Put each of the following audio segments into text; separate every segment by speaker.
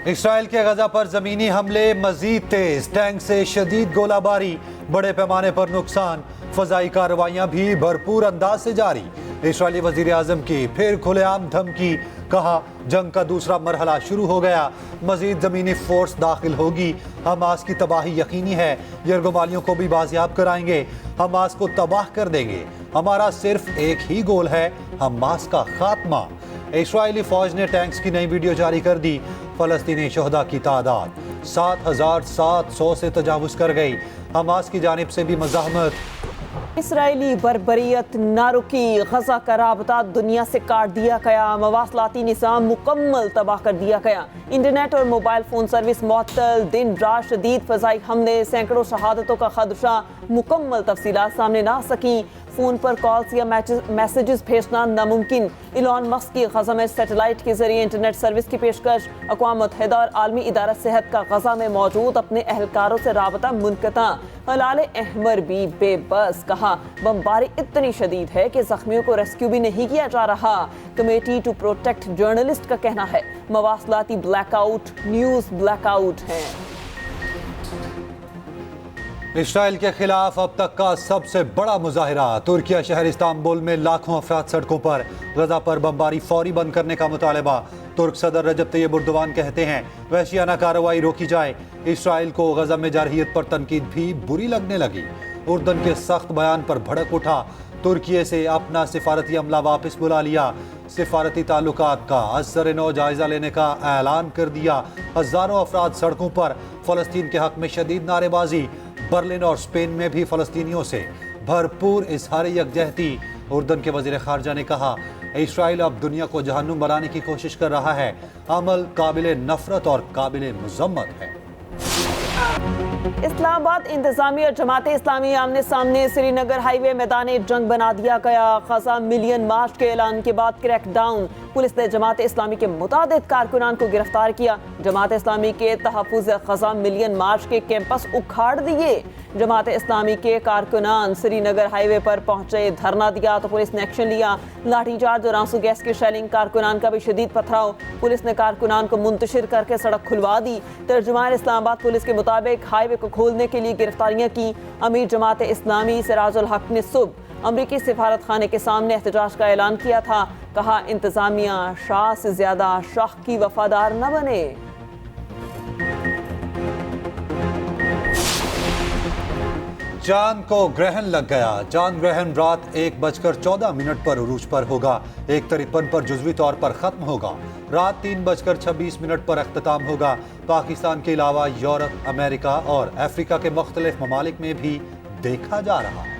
Speaker 1: Israel के गजा पर जमीनी हमले मजीद तेज, टैंक से शदीद गोलाबारी, बड़े पैमाने पर नुकसान, फजाई कार्रवाइयां भी भरपूर अंदाज से जारी। इसराइली वजीर आजम की फिर खुलेआम धमकी, कहा जंग का दूसरा मरहला शुरू हो गया, मजीद जमीनी फोर्स दाखिल होगी, हमास की तबाही यकीनी है, यरगमालियों को भी बाजियाब कराएंगे, हमास को तबाह कर देंगे, हमारा सिर्फ एक ही गोल है, हमास का खात्मा। इसराइली फौज ने टैंक्स की नई वीडियो जारी कर दी। फलस्तीनी शहदा की तादाद 7,700 से तजावुज कर गई। हमास की जानिब से भी मज़ाहमत।
Speaker 2: इसराइली बर्बरियत ना रुकी, गजा का राबता दुनिया से काट दिया गया, मवासलाती निज़ाम मुकम्मल तबाह कर दिया गया, इंटरनेट और मोबाइल फ़ोन सर्विस मुअत्तल, दिन रात शदीद फ़ज़ाई हमले, सैकड़ों शहादतों का खदशा, मुकम्मल तफसीलात सामने ना सकी, फ़ोन पर कॉल्स या मैसेजेस भेजना नामुमकिन। इलॉन मस्क की गजा में सैटेलाइट के जरिए इंटरनेट सर्विस की पेशकश, अक़वाम मुत्तहिदा और आलमी इदारा सेहत का गजा में मौजूद अपने एहलकारों से राबता मुनक़ता। हलाल अहमर भी बेबस, कहा बमबारी इतनी शदीद है कि जख्मियों को रेस्क्यू भी नहीं किया जा रहा। कमेटी टू प्रोटेक्ट जर्नलिस्ट का कहना है मवासलाती ब्लैकआउट न्यूज़ ब्लैकआउट है।
Speaker 1: इसराइल के खिलाफ अब तक का सबसे बड़ा मुजाहिरा, तुर्किया शहर इस्तांबुल में लाखों अफराद सड़कों पर, गजा पर बमबारी फौरी बंद करने का मुतालबा। तुर्क सदर रजब तैयब एर्दोगान कहते हैं वहशियाना कार्रवाई रोकी जाए। इसराइल को गजा में जारहियत पर तनकीद भी बुरी लगने लगी। उर्दन के सख्त बयान पर भड़क उठा, तुर्की से अपना सिफारती अमला वापस बुला लिया, सिफारती ताल्लुकात का असर नौ जायजा लेने का ऐलान कर दिया। हजारों अफराद सड़कों पर, फलस्तीन के हक में शदीद नारेबाजी। बर्लिन और स्पेन में भी फलस्तीनियों से भरपूर इजहार यकजहती। उर्दन के वजीर खारजा ने कहा इसराइल अब दुनिया को जहन्नुम बनाने की कोशिश कर रहा है, अमल काबिले नफरत और काबिले मुजम्मत है।
Speaker 2: इस्लामाबाद इंतजामी और जमात इस्लामी आमने सामने, श्रीनगर हाईवे मैदान जंग बना दिया गया। खजा मिलियन मार्च के ऐलान के बाद क्रैकडाउन, पुलिस ने जमात इस्लामी के मुतादिद कारकुनान को गिरफ्तार किया। जमात इस्लामी के तहफ़्फ़ुज़ खजा मिलियन मार्च के कैंपस उखाड़ दिए। जमात इस्लामी के कारकुनान श्रीनगर हाईवे पर पहुंचे, धरना दिया तो पुलिस ने एक्शन लिया, लाठीचार्ज और आंसू गैस की शेलिंग, कारकुनान का भी शदीद पथराव। पुलिस ने कारकुनान को मुंतशिर करके सड़क खुलवा दी। तर्जुमान इस्लामाबाद पुलिस के मुताबिक हाईवे को खोलने के लिए गिरफ्तारियां की। अमीर जमात इस्लामी सिराजुल हक ने सुबह अमरीकी सिफारत खाने के सामने एहतजाज का ऐलान किया था। कहा इंतजामिया शाह से ज्यादा शाह की वफादार न बने।
Speaker 1: चांद को ग्रहण लग गया। चांद ग्रहण रात 1:14 पर उरूज पर होगा, 1:53 पर जुज़वी तौर पर खत्म होगा, रात 3:26 पर अख्ताम होगा। पाकिस्तान के अलावा यूरोप, अमेरिका और अफ्रीका के मुख्तलिफ ममालिक में भी देखा जा रहा है।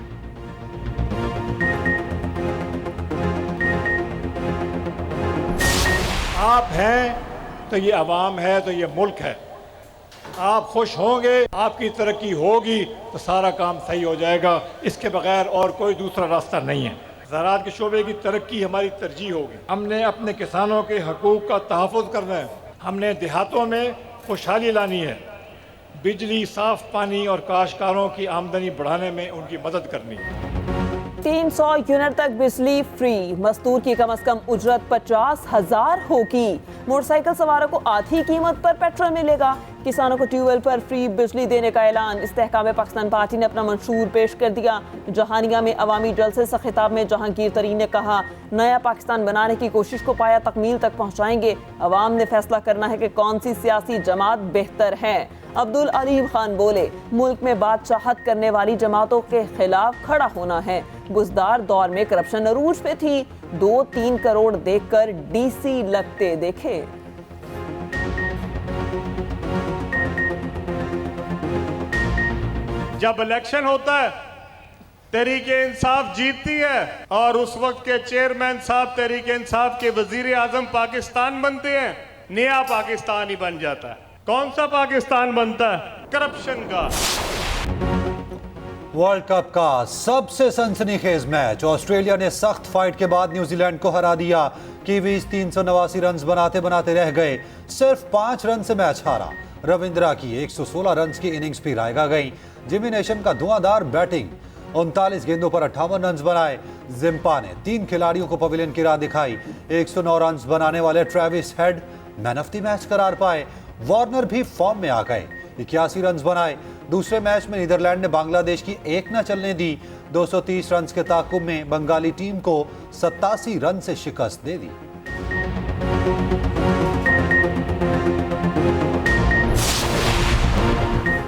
Speaker 3: आप हैं तो ये अवाम है, तो ये मुल्क है। आप खुश होंगे, आपकी तरक्की होगी तो सारा काम सही हो जाएगा। इसके बगैर और कोई दूसरा रास्ता नहीं है। ज़राअत के शोबे की तरक्की हमारी तरजीह होगी। हमने अपने किसानों के हकूक़ का तहफ़्फ़ुज़ करना है। हमने देहातों में खुशहाली लानी है। बिजली, साफ़ पानी और काश्तकारों की आमदनी बढ़ाने में उनकी मदद करनी है।
Speaker 2: 300 यूनिट तक बिजली फ्री, मजदूर की कम से कम उजरत 50,000 होगी। मोटरसाइकिल सवारों को आधी कीमत पर पेट्रोल मिलेगा। किसानों को ट्यूबवेल पर फ्री बिजली देने का ऐलान। इस्तेहकाम पाकिस्तान पार्टी ने अपना मंशूर पेश कर दिया। जहानिया में अवामी जलसे से खिताब में जहांगीर तरीन ने कहा नया पाकिस्तान बनाने की कोशिश को पाया तकमील तक पहुँचाएंगे। अवाम ने फैसला करना है कि कौन सी सियासी जमात बेहतर है। अब्दुल अलीम खान बोले मुल्क में बादशाहत करने वाली जमातों के खिलाफ खड़ा होना है। गुज़दार दौर में करप्शन अरूज पे थी, 2-3 करोड़ देखकर डीसी लगते देखे।
Speaker 3: जब इलेक्शन होता है तहरीके इंसाफ जीतती है और उस वक्त के चेयरमैन साहब तहरीके इंसाफ के वजीर आजम पाकिस्तान बनते हैं, नया पाकिस्तान ही बन जाता है। कौन सा पाकिस्तान बनता है? करप्शन का।
Speaker 1: वर्ल्ड कप का सबसे सनसनीखेज मैच, ऑस्ट्रेलिया ने सख्त फाइट के बाद न्यूजीलैंड को हरा दिया। कीवीज 389 रन बनाते बनाते रह गए, सिर्फ 5 रन से मैच हारा। रविंद्रा की 116 रन की इनिंग्स भी रायगा गई। जिमी नेशम का धुआंधार बैटिंग, 39 गेंदों पर 58 रन बनाए। जिम्पा ने 3 खिलाड़ियों को पवेलियन की राह दिखाई। 109 रन बनाने वाले Travis head man of the match करार पाए। वार्नर भी फॉर्म में आ गए, 81 रन बनाए। दूसरे मैच में नीदरलैंड ने बांग्लादेश की एक न चलने दी। 230 रन के ताकुब में बंगाली टीम को 87 रन से शिकस्त दे दी।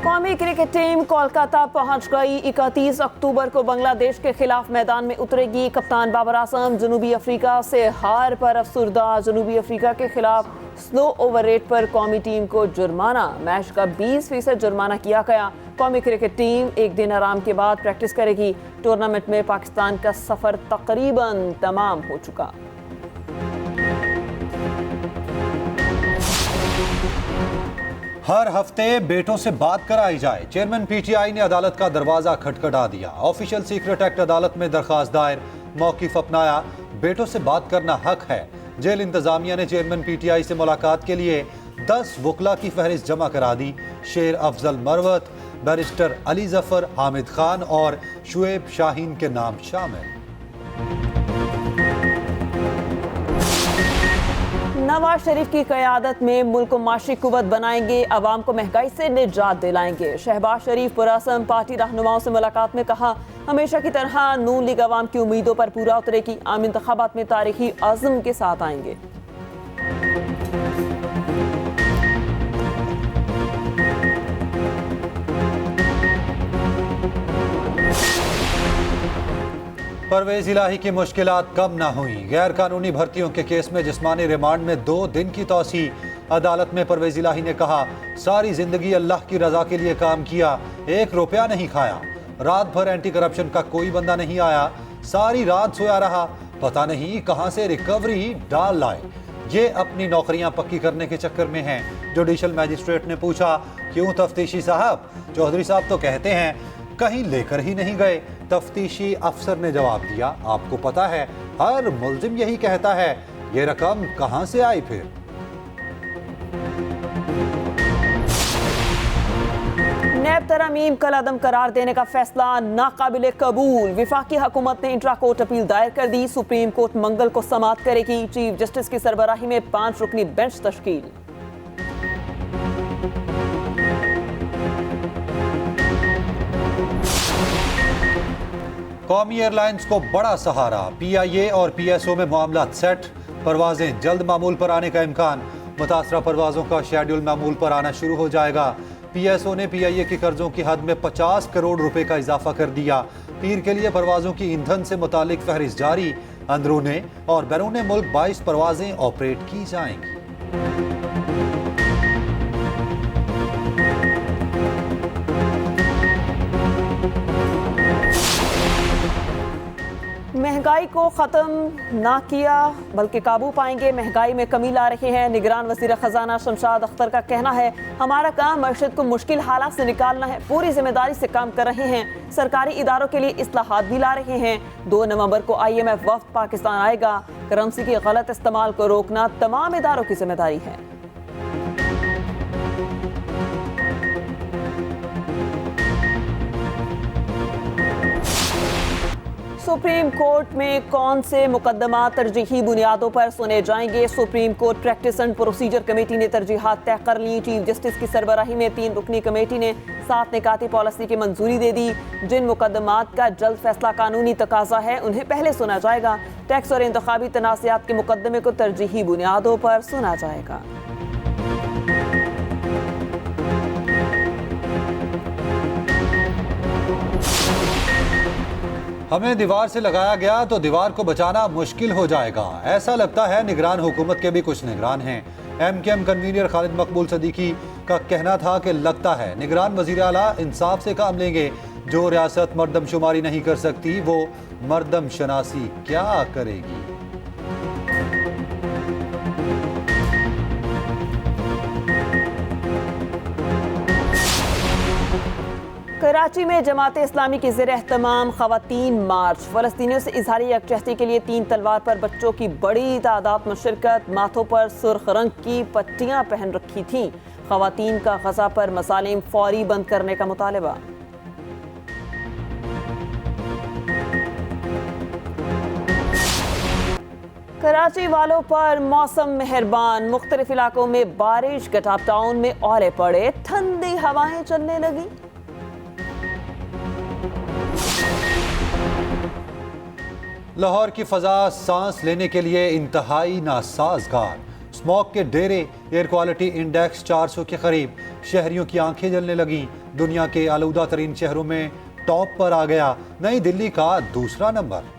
Speaker 2: कौमी क्रिकेट टीम कोलकाता पहुंच गई। 31 अक्टूबर को बांग्लादेश के खिलाफ मैदान में उतरेगी। कप्तान बाबर आजम जनूबी अफ्रीका से हार पर अफसुर्दा। जनूबी अफ्रीका के खिलाफ स्लो ओवर रेट पर कौमी टीम को जुर्माना। मैच का 20% जुर्माना किया गया। कौमी क्रिकेट टीम एक दिन आराम के बाद प्रैक्टिस करेगी। टूर्नामेंट में पाकिस्तान का सफर तकरीबन तमाम हो चुका।
Speaker 1: हर हफ्ते बेटों से बात कराई जाए, चेयरमैन पीटीआई ने अदालत का दरवाजा खटखटा दिया। ऑफिशियल सीक्रेट एक्ट अदालत में दरखास्त दायर, मौकिफ अपनाया। बेटों से बात करना हक है। जेल इंतजामिया ने चेयरमैन पीटीआई से मुलाकात के लिए 10 वकला की फहरिस्त जमा करा दी। शेर अफजल मरवत, बैरिस्टर अली जफर, हामिद खान और शुएब शाहीन के नाम शामिल।
Speaker 2: नवाज शरीफ की क़यादत में मुल्क को माशी कुव्वत बनाएंगे, अवाम को महंगाई से निजात दिलाएंगे। शहबाज शरीफ पुरअज़्म पार्टी रहनुमाओं से मुलाकात में कहा, हमेशा की तरह नून लीग अवाम की उम्मीदों पर पूरा उतरेगी। आम इंतखाबात में तारीखी अज़्म के साथ आएंगे।
Speaker 1: परवेज इलाही की मुश्किलात कम ना हुई। गैर कानूनी भर्तियों के केस में जिस्मानी रिमांड में 2 दिन की तौसी। अदालत में परवेज इलाही ने कहा, सारी जिंदगी अल्लाह की रजा के लिए काम किया, 1 रुपया नहीं खाया। रात भर एंटी करप्शन का कोई बंदा नहीं आया, सारी रात सोया रहा, पता नहीं कहां से रिकवरी डाल लाए। ये अपनी नौकरियां पक्की करने के चक्कर में हैं। जुडिशल मैजिस्ट्रेट ने पूछा, क्यों तफ्तीशी साहब? चौधरी साहब तो कहते हैं कहीं लेकर ही नहीं गए। तफ्तीशी अफसर ने जवाब दिया, आपको पता है हर मुल्जिम यही कहता है, ये रकम कहां से आई फिर?
Speaker 2: नैब तरमीम कल अदम करार देने का फैसला नाकाबिले कबूल। विफाकी हुकूमत ने इंट्रा कोर्ट अपील दायर कर दी। सुप्रीम कोर्ट मंगल को समाअत करेगी। चीफ जस्टिस की सरबराही में 5 रुकनी बेंच तश्कील।
Speaker 1: कौमी एयरलाइंस को बड़ा सहारा, पीआईए और पीएसओ में मामला सेट। परवाजें जल्द मामूल पर आने का इम्कान। मुतासरा परवाजों का शेड्यूल मामूल पर आना शुरू हो जाएगा। पीएसओ ने पीआईए के कर्जों की हद में 50 करोड़ रुपए का इजाफा कर दिया। पीर के लिए परवाजों की ईंधन से मुतालिक फहरिस्त जारी। अंदरूने और बैरूने मुल्क 22 परवाजें ऑपरेट की जाएंगी।
Speaker 2: महंगाई को ख़त्म ना किया बल्कि काबू पाएंगे। महंगाई में कमी ला रहे हैं। निगरान वज़ीर ख़जाना शमशाद अख्तर का कहना है, हमारा काम मईशत को मुश्किल हालात से निकालना है। पूरी जिम्मेदारी से काम कर रहे हैं। सरकारी इदारों के लिए इस्लाहात भी ला रहे हैं। 2 नवंबर को IMF वफ्द पाकिस्तान आएगा। करेंसी के गलत इस्तेमाल को रोकना तमाम इदारों की जिम्मेदारी है। सुप्रीम कोर्ट में कौन से मुकदमा तरजीही बुनियादों पर सुने जाएंगे? Supreme court practice and procedure committee ने तरजीहात तय कर ली। चीफ जस्टिस की सरबराही में 3 रुकनी कमेटी ने 7 निकाती पॉलिसी की मंजूरी दे दी। जिन मुकदमात का जल्द फैसला कानूनी तकाजा है उन्हें पहले सुना जाएगा। टैक्स और इंतखाबी तनाज़ात के मुकदमे को तरजीही बुनियादों पर सुना जाएगा।
Speaker 1: हमें दीवार से लगाया गया तो दीवार को बचाना मुश्किल हो जाएगा, ऐसा लगता है निगरान हुकूमत के भी कुछ निगरान हैं। MKM कन्वीनर खालिद मकबूल सदीकी का कहना था कि लगता है निगरान वज़ीर आला इंसाफ से काम लेंगे। जो रियासत मर्दमशुमारी नहीं कर सकती वो मर्दम शनासी क्या करेगी?
Speaker 2: कराची में जमात इस्लामी की ज़ेर एहतमाम ख़वातीन मार्च। फ़लस्तीनियों से इज़हारी यकजहती के लिए 3 तलवार पर बच्चों की बड़ी तादाद में शिरकत। माथों पर सुर्ख रंग की पट्टियां पहन रखी थीं। ख़वातीन का गज़ा पर मसालिम फौरी बंद करने का मुतालबा। कराची वालों पर मौसम मेहरबान, मुख्तलिफ इलाकों में बारिश, गटाप टाउन में ओले पड़े, ठंडी हवाएं चलने लगी।
Speaker 1: लाहौर की फजा सांस लेने के लिए इंतहाई नासाजगार, स्मॉग के डेरे, एयर क्वालिटी इंडेक्स 400 के करीब, शहरियों की आंखें जलने लगी। दुनिया के आलूदा तरीन शहरों में टॉप पर आ गया नई दिल्ली का दूसरा नंबर।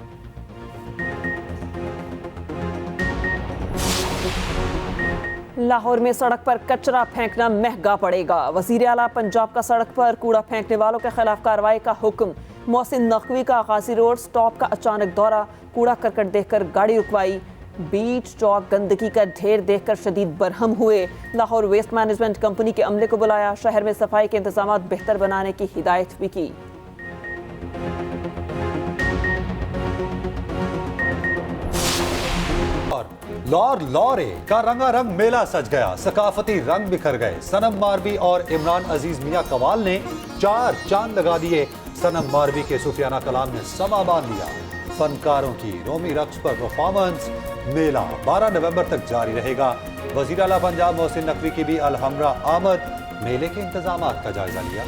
Speaker 2: लाहौर में सड़क पर कचरा फेंकना महंगा पड़ेगा। वजीर आला पंजाब का सड़क पर कूड़ा फेंकने वालों के खिलाफ कार्रवाई का हुक्म। मोहसिन नकवी का गाजी रोड स्टॉप का अचानक दौरा, कूड़ा करकट देखकर गाड़ी रुकवाई। बीच चौक गंदगी का ढेर देखकर शदीद बरहम हुए। लाहौर वेस्ट मैनेजमेंट कंपनी के अमले को बुलाया, शहर में सफाई के इंतजाम बेहतर बनाने की हिदायत भी की।
Speaker 1: लाहौर लॉरे का रंगारंग मेला सज गया, सकाफती रंग बिखर गए। सनम मारवी और इमरान अजीज मियां कवाल ने 4 चांद लगा दिए। सनम मारवी के सूफियाना कलाम ने समा बांध दिया। फनकारों की रोमी रक्स पर परफॉर्मेंस। मेला 12 नवंबर तक जारी रहेगा। वजीर आला पंजाब मोहसिन नकवी की भी अलहमरा आमद, मेले के इंतजामात का जायजा लिया।